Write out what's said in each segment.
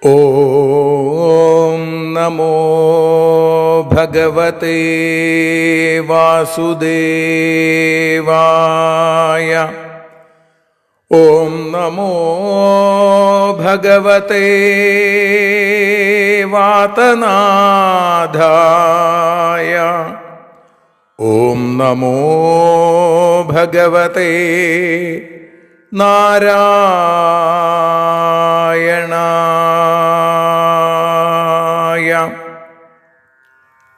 ഓം നമോ ഭഗവതേ വാസുദേവായ. ഓം നമോ ഭഗവതേ വാതനാഥായ. ഓം നമോ ഭഗവതേ നാരായണായ.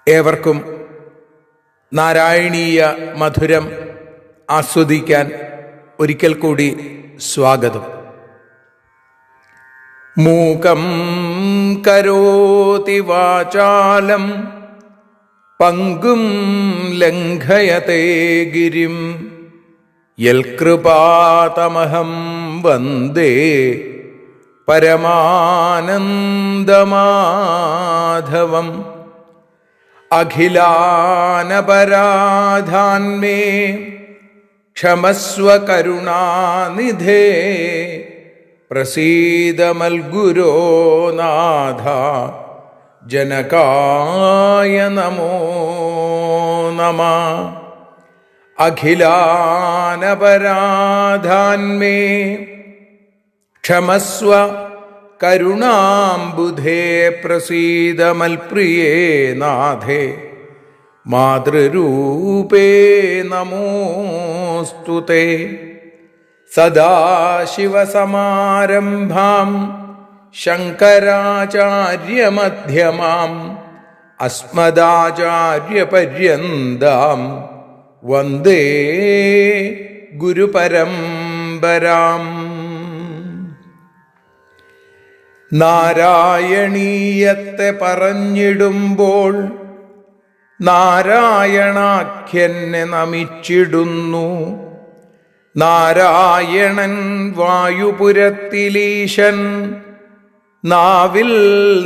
ഏവർക്കും നാരായണീയ മധുരം ആസ്വദിക്കാൻ ഒരിക്കൽ കൂടി സ്വാഗതം. മൂകം കരോതി വാചാലം പങ്കും ലംഘയത്തെ ഗിരിം യൽകൃപാതമഹം വന്ദേ പരമാനന്ദമാധവം. അഖിലാനപരാധാന്മേ ക്ഷമസ്വ കരുണാനിധേ പ്രസീദ മൽഗുരോ നാഥ ജനകായ നമോ നമഃ. അഖിലാനപരാധാന്മേ ക്ഷമസ്വ കരുണാംബുധേ പ്രസീദ മൽപ്രിയേ നാഥേ മാതൃരൂപേ നമോസ്തുതേ. സദാശിവസമാരംഭാം ശങ്കരാചാര്യമധ്യമാം അസ്മദാചാര്യപര്യന്താം വന്ദേ ഗുരുപരമ്പരാം. നാരായണീയത്തെ പറഞ്ഞിടുമ്പോൾ നാരായണാഖ്യനെ നമിച്ചിടുന്നു. നാരായണൻ വായുപുരത്തിലീശൻ നാവിൽ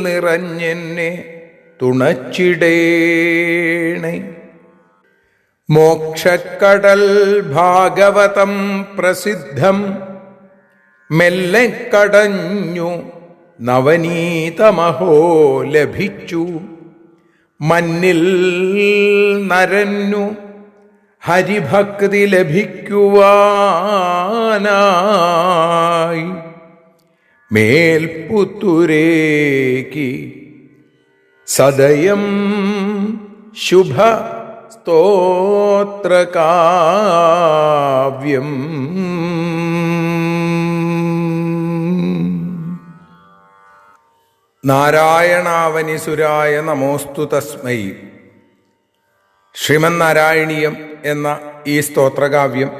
നിറഞ്ഞെന്നെ തുണച്ചിടേണേ. മോക്ഷക്കടൽ ഭാഗവതം പ്രസിദ്ധം മെല്ലെ കടഞ്ഞു നവനീതമഹോ ലഭിച്ചു. മന്നിൽ നരന്നു ഹരിഭക്തി ലഭിക്കുവാനായി മേൽപുത്തുരേക്ക് സദയം ശുഭ സ്തോത്രകാവ്യം. നാരായണാവനിസുരായ നമോസ്തു തസ്മൈ. ശ്രീമന്നാരായണീയം എന്ന ഈ സ്തോത്രകാവ്യം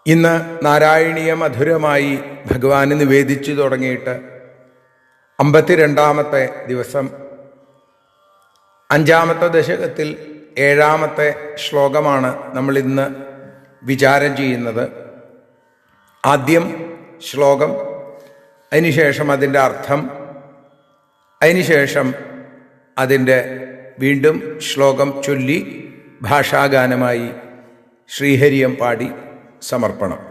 ഇന്ന് നാരായണീയ മധുരമായി ഭഗവാന് നിവേദിച്ചു തുടങ്ങിയിട്ട് 52-ാമത്തെ ദിവസം, 5-ാമത്തെ ദശകത്തിൽ 7-ാമത്തെ ശ്ലോകമാണ് നമ്മൾ ഇന്ന് വിചാരം ചെയ്യുന്നത്. ആദ്യം ശ്ലോകം, അതിനുശേഷം അതിൻ്റെ അർത്ഥം, അതിനുശേഷം അതിൻ്റെ വീണ്ടും ശ്ലോകം ചൊല്ലി ഭാഷാഗാനമായി ശ്രീഹരിയം പാടി സമർപ്പണം.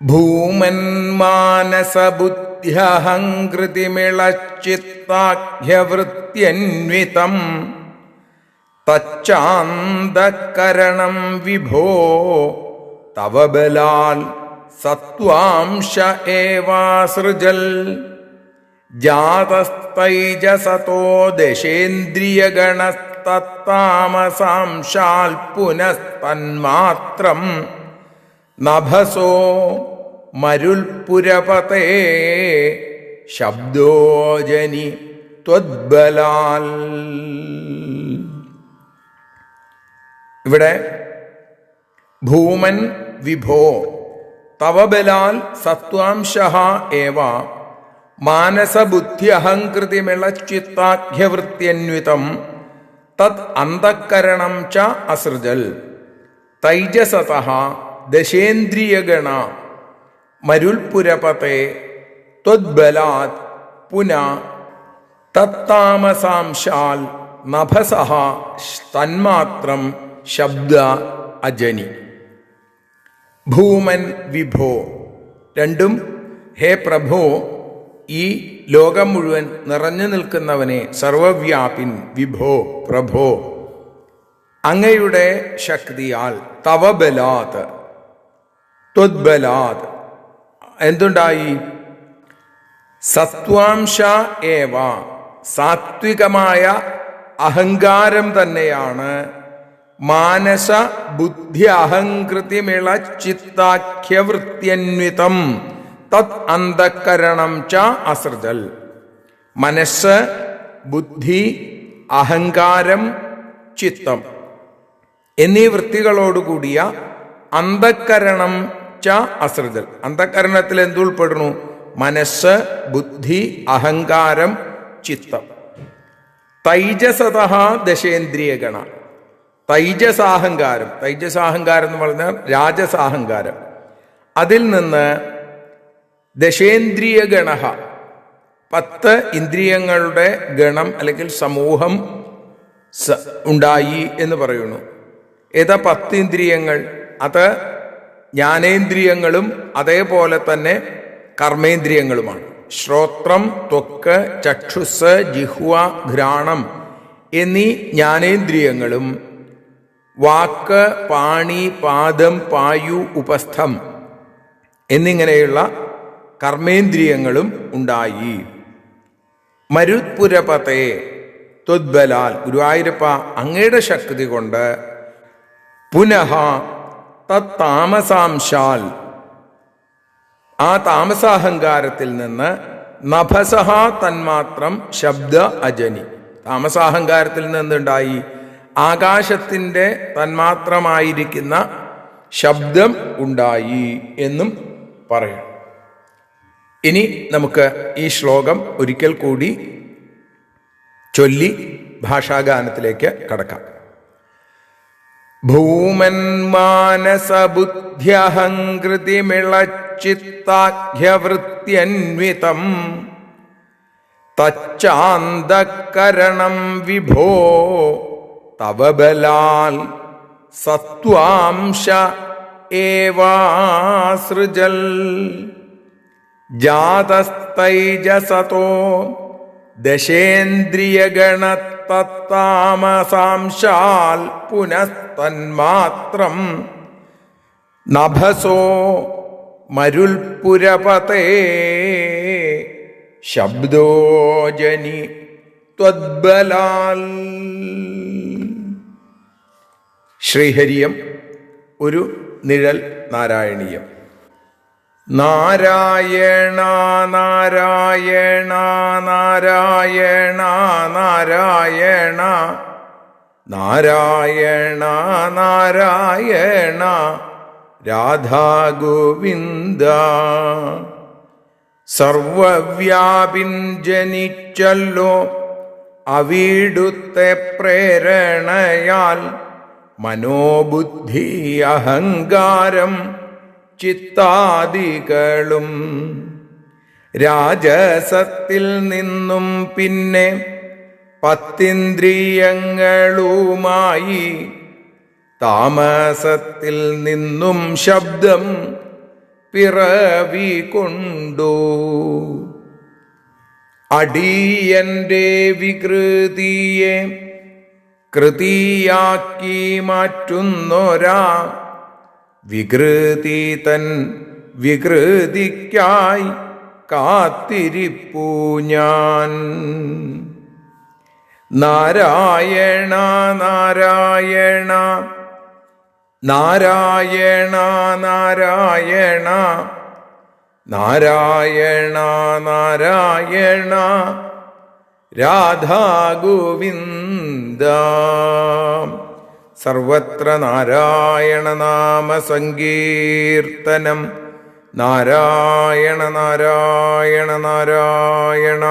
ഭൂമന്മാനസബുദ്ധ്യഹങ്കൃതിമിളച്ചിത്താഖ്യവൃത്യന്വിതം തച്ചാന്തകരണം വിഭോ തവ ബലാൽ സത്വാംശ ഏവാസൃജൽ. ജാതസ്തൈജസതോ ദശേന്ദ്രിയഗണസ്തത്താമസാംശാൽ പുനസ്തന്മാത്രം നഭസോ മരുൽപുരപതേ ശബ്ദോജനി ത്വദ്ബലാൽ. ഇവിടെ ഭൂമൻ വിഭോ തവ ബലാൽ സത്വാംശഃ ഏവ മാനസബുദ്ധി അഹങ്കൃതിമിളച്ചിത്താഖ്യവൃത്യന്വിതം തത് അന്തഃകരണം ച അസൃജൽ. തൈജസതഃ ദശേന്ദ്രിയഗണ മരുൽപുരപതേ ത്വദ്ബലാത് പുന തത്താമസാംശാൽ നഭസഃ തന്മാത്രം ശബ്ദ അജനി. ഭൂമൻ വിഭോ രണ്ടും ഹേ പ്രഭോ, ഈ ലോകം മുഴുവൻ നിറഞ്ഞു നിൽക്കുന്നവനെ, സർവവ്യാപിൻ, വിഭോ, പ്രഭോ, അങ്ങയുടെ ശക്തിയാൽ, തവ ബലാത്, ത്വദ്ബലാത് എന്തുണ്ടായി? സത്വാംശ ഏവ, സാത്വികമായ അഹങ്കാരം തന്നെയാണ് മാനസ ബുദ്ധി അഹങ്കൃതിമിള ചിത്താഖ്യവൃത്യന്വിതം തത് അന്തഃകരണം ച അസൃജൽ. മനസ്സ്, ബുദ്ധി, അഹങ്കാരം, ചിത്തം എന്നീ വൃത്തികളോടുകൂടിയ അന്തഃകരണം ച അസൃജൽ. അന്തഃകരണത്തിൽ എന്തുൾപ്പെടുന്നു? മനസ്സ്, ബുദ്ധി, അഹങ്കാരം, ചിത്തം. തൈജസതഃ ദശേന്ദ്രിയഗണ, തൈജസാഹങ്കാരം, തൈജസാഹങ്കാരം എന്ന് പറഞ്ഞാൽ രാജസാഹങ്കാരം, അതിൽ നിന്ന് ദശേന്ദ്രിയഗണ, 10 ഇന്ദ്രിയങ്ങളുടെ ഗണം അല്ലെങ്കിൽ സമൂഹം ഉണ്ടായി എന്ന് പറയുന്നു. ഏതാ 10 ഇന്ദ്രിയങ്ങൾ? അത് ജ്ഞാനേന്ദ്രിയങ്ങളും അതേപോലെ തന്നെ കർമ്മേന്ദ്രിയങ്ങളുമാണ്. ശ്രോത്രം, ത്വക്ക്, ചക്ഷുസ്, ജിഹ്വ, ഘ്രാണം എന്നീ ജ്ഞാനേന്ദ്രിയങ്ങളും വാക്ക്, പാണി, പാദം, പായു, ഉപസ്ഥം എന്നിങ്ങനെയുള്ള കർമ്മേന്ദ്രിയങ്ങളും ഉണ്ടായി. മരുത്പുരപതേ ത്വദ്ബലാൽ, ഗുരുവായൂരപ്പ അങ്ങയുടെ ശക്തി കൊണ്ട്, പുനഃ തത്താമസാംശാൽ, ആ താമസാഹങ്കാരത്തിൽ നിന്ന്, നഭസഹ തന്മാത്രം ശബ്ദ അജനി, താമസാഹങ്കാരത്തിൽ നിന്നുണ്ടായി ആകാശത്തിൻ്റെ തന്മാത്രമായിരിക്കുന്ന ശബ്ദം ഉണ്ടായി എന്നും പറയും. ഇനി നമുക്ക് ഈ ശ്ലോകം ഒരിക്കൽ കൂടി ചൊല്ലി ഭാഷാഗാനത്തിലേക്ക് കടക്കാം. ഭൂമന്മാനസബുദ്ധ്യഹങ്കൃതിമിളച്ചിത്താഖ്യവൃത്യന്വിതം തച്ചാന്തഃകരണം വിഭോ തവ ബലാൽ സത്വാംശ ഏവാസൃജൽ. ജാതസ്തൈജസതോ ദശേന്ദ്രിയഗണതത്താമസാംശാൽ പുനസ്തന്മാത്രം നഭസോ മരുൽപുരപതേ ശബ്ദോജനി ത്വദ്ബലാൽ. ശ്രീഹരിയം ഒരു നിഴൽ നാരായണീയം. നാരായണ നാരായണ നാരായണ നാരായണ നാരായണ നാരായണ രാധാ ഗോവിന്ദ. സർവവ്യാപിൻ ജനിച്ചല്ലോ അവിടുത്തെ പ്രേരണയാൽ, മനോബുദ്ധി അഹങ്കാരം ചിത്താദികളും രാജസത്തിൽ നിന്നും പിന്നെ 10 ഇന്ദ്രിയങ്ങളുമായി, താമസത്തിൽ നിന്നും ശബ്ദം പിറവി കൊണ്ടു. അടിയന്റെ വികൃതിയെ കൃതിയാക്കി മാറ്റുന്നോരാ, വികൃതി തൻ വികൃതിക്കായി കാത്തിരിപ്പു ഞാൻ. നാരായണ നാരായണ നാരായണ നാരായണ നാരായണ നാരായണ രാധാ ഗോവിന്ദ. സർവത്ര നാരായണ നാമ സങ്കീർത്തനം. നാരായണ നാരായണ നാരായണ.